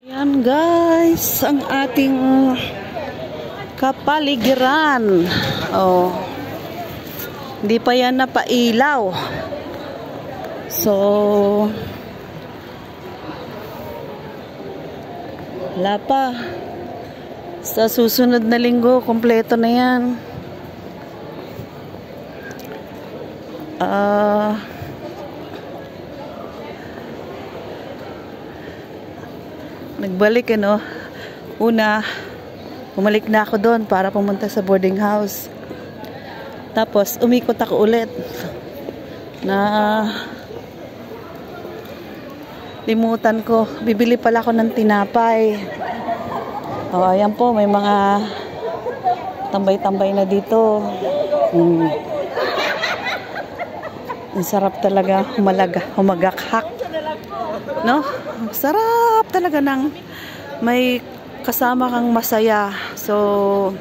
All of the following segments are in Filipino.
Yan guys, ang ating kapaligiran. Oh. Hindi pa yan napailaw. So, wala pa. Sa susunod na linggo, kompleto na yan. Nagbalik una bumalik na ako doon para pumunta sa boarding house, tapos umikot ako ulit na limutan ko, bibili pala ako ng tinapay. Ayan po, may mga tambay-tambay na dito. Ang sarap talaga humagakhak, no? Sarap talaga ng may kasama kang masaya. So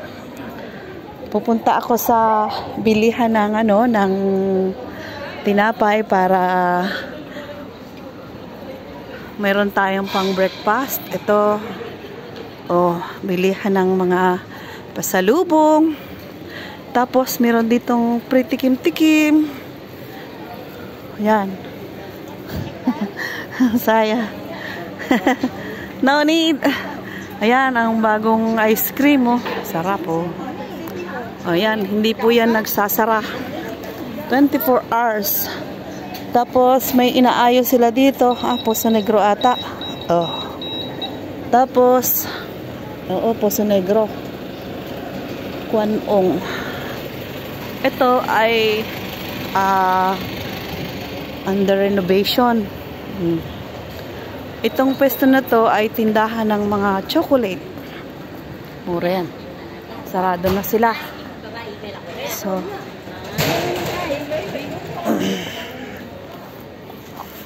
pupunta ako sa bilihan ng ng tinapay para mayroon tayong pang breakfast. Ito, bilihan ng mga pasalubong. Tapos meron ditong pritikim-tikim. Yan. Saya. No need. Ayan, ang bagong ice cream, sarap, Ayan, hindi po yan nagsasara. 24 hours. Tapos may inaayos sila dito. Poso Negro ata. Tapos Poso Negro. Kwanong. Ito ay under renovation. Itong pwesto na to ay tindahan ng mga chocolate. Mura yan. Sarado na sila. So,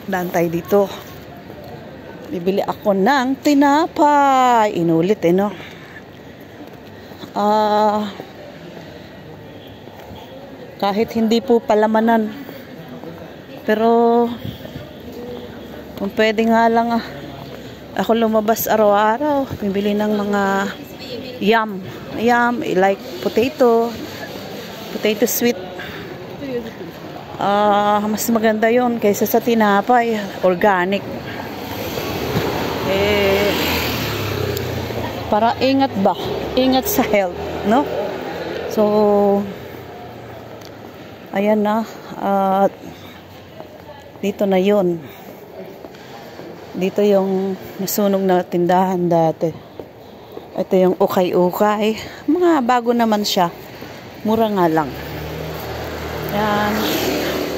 daan tayo dito. Bibili ako ng tinapay. Inulit no? Kahit hindi po palamanan. Pero kung pwede nga lang ako lumabas araw-araw, bibili ng mga yam, like potato sweet. Mas maganda yon kaysa sa tinapay, organic. Para ingat sa health, no? So, ayan na, dito na yon. Dito yung nasunog na tindahan dati. Ito yung ukay-ukay. Mga bago naman siya. Mura nga lang. Yan.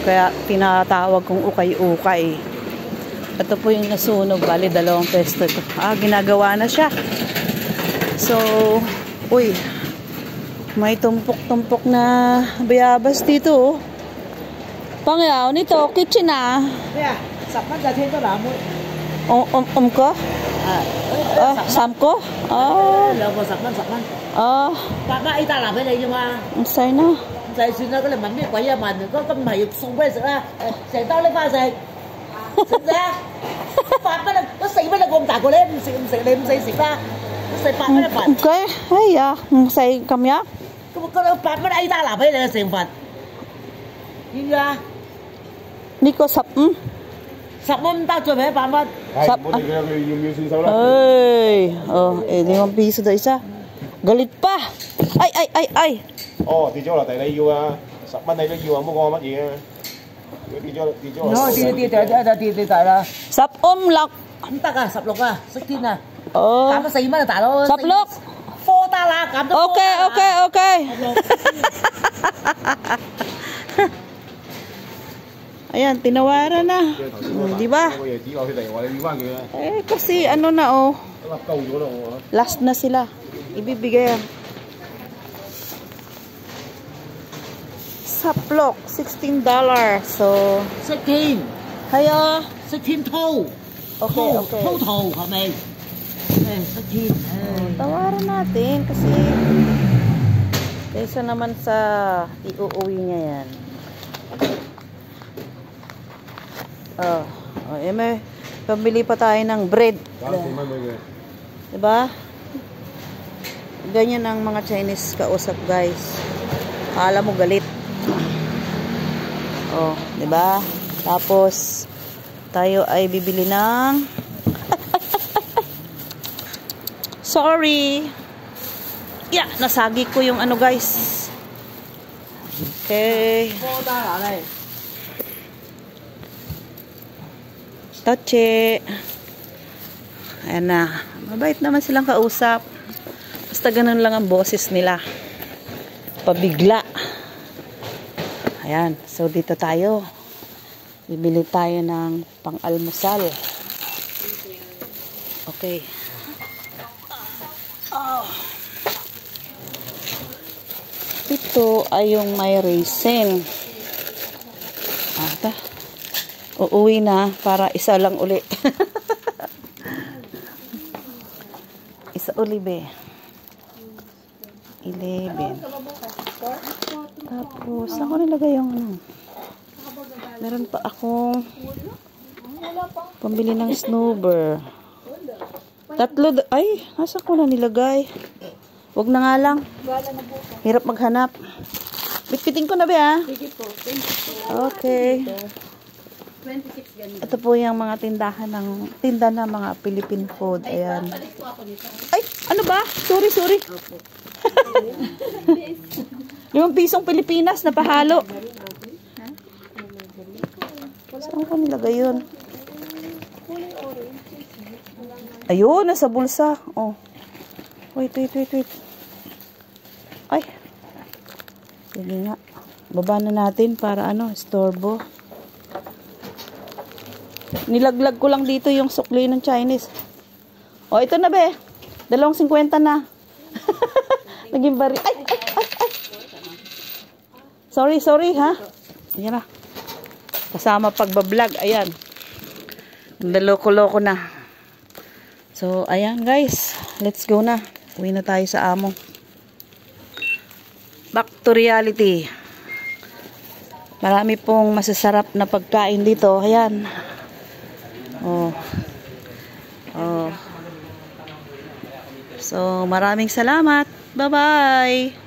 Kaya tinatawag kong ukay-ukay. Ito po yung nasunog. Bali, 2 pesto ito. Ginagawa na siya. So, may tumpok-tumpok na bayabas dito. Pangyaw nito, kitchen Yeah, sakman dati ito ramo. Ko? Samko? Sakman. Baka ita làm cái này nhưng mà Sai na. Sai xuyên ra cái là mắm biết quấy ra mà có cái mày xung quanh ra sẽ tao lấy pha gì. Xịt ra. Phạt nó xị mới là gồm cả của lên, xị lên xị ra. Xị phạt mới là phạt. Okay, hay xị cầm nhá. Cái phạt mới ai ta làm cái này là xị phạt. Nhưng ra. Nico sập. Sập mâm tao chuẩn bị phạt mất. Sập. Ơi, 5 piso daw isa. Galit pa. Ay.跌咗落地你要啊，10蚊你都要啊，冇講乜嘢啊。跌咗。跌啦。Sập lọc. Không tắc sập lục sức thiên Cảm có 4 蚊大佬。Sập lục. Phô ta là cảm ơn. Okay. Ayan, tinawaran na. Di ba? Kasi na last na sila. Ibibigay yan. Saplok, $16. So, 16. Kaya 16 thâu. Okay. Thâu hả mày? 16. Tawaran natin kasi Kaysa naman sa iuuwi niya yan. May pambili pa tayo ng bread. Diba? Ganyan ang mga Chinese kausap, guys. Akala mo galit. Diba? Tapos, tayo ay bibili ng sorry. Yeah, nasagi ko yung ano, guys. Okay. Toche. Ayan na. Mabait naman silang kausap. Basta ganun lang ang boses nila. Pabigla. Ayan. So, dito tayo. Bibili tayo ng pang-almusal. Okay. Ito ay yung may raisin. Uuwi na para isa lang uli. Isa uli, be. 11. Tapos, ako nilagay yung ano. Meron pa akong pambili ng snowbird. Tatlo. Ay, nasa ko na nilagay. Wag na nga lang. Hirap maghanap. Bitbitin ko na ba, ha? Okay. Ito po yung mga tinda ng mga Philippine food. Ayan. Ay, ano ba? Sorry. 5 pisong Pilipinas na pahalo. Saan ko nilagay yun? Ayun, nasa bulsa. Wait. Ay. Sige nga. Baba na natin para istorbo. Nilaglag ko lang dito yung sukli ng Chinese. Ito na, be. 2.50 na. Naging bari. Ay. Sorry, ha? Ayan na. Kasama pagbablog. Ayan. Loko-loko na. So, ayan, guys. Let's go na. Uwi na tayo sa amo. Back to reality. Marami pong masasarap na pagkain dito. Ayan. So, maraming salamat. Bye-bye.